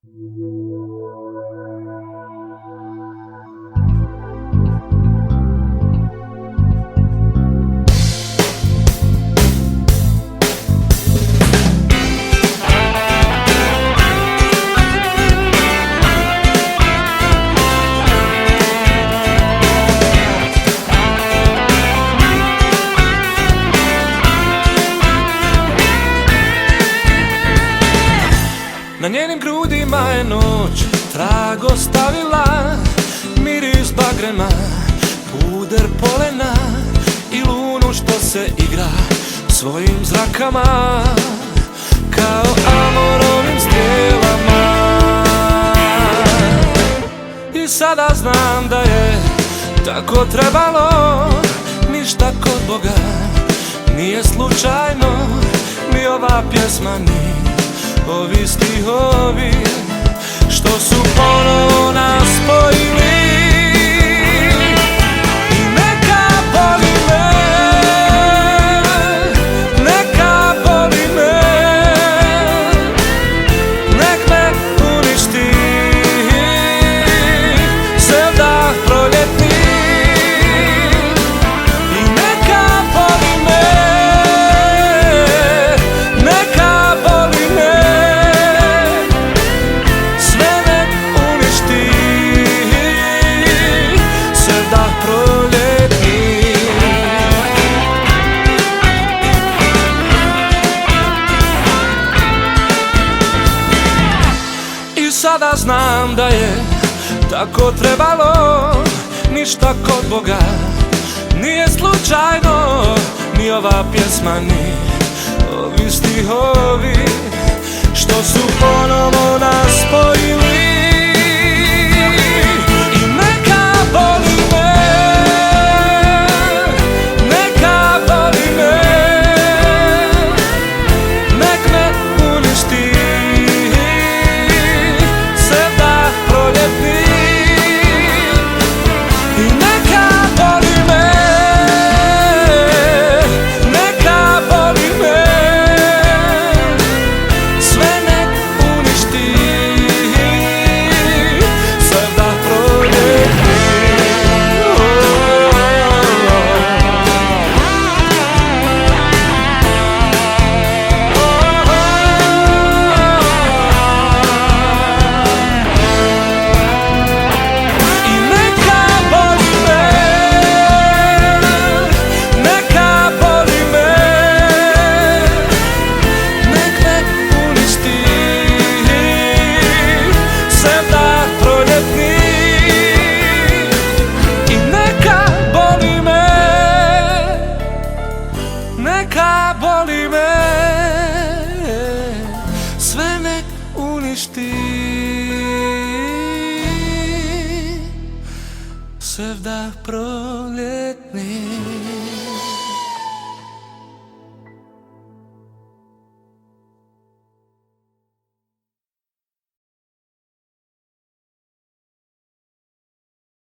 Na njenim grudima je noć trag ostavila, miris bagrema, puder polena i lunu što se igra svojim zrakama kao amorovim strijelama. I sada znam da je tako trebalo, ništa kod Boga nije slučajno, ni ova pjesma ni ovi stihovi što su ponovo nas spojili. I neka boli me, neka boli me, nek me uništi sevdah proljetni. I neka boli me, neka boli me, sada znam da je tako trebalo, ništa kod Boga nije slučajno, ni ova pjesma ni ovi stihovi što su ponovo nas spojili. I neka boli me, neka boli me, nek me uništi proljetni. I neka boli me, neka boli me, sve nek uništi sevdah proljetni. Neka boli me, sve nek uništi sevdah proljetni.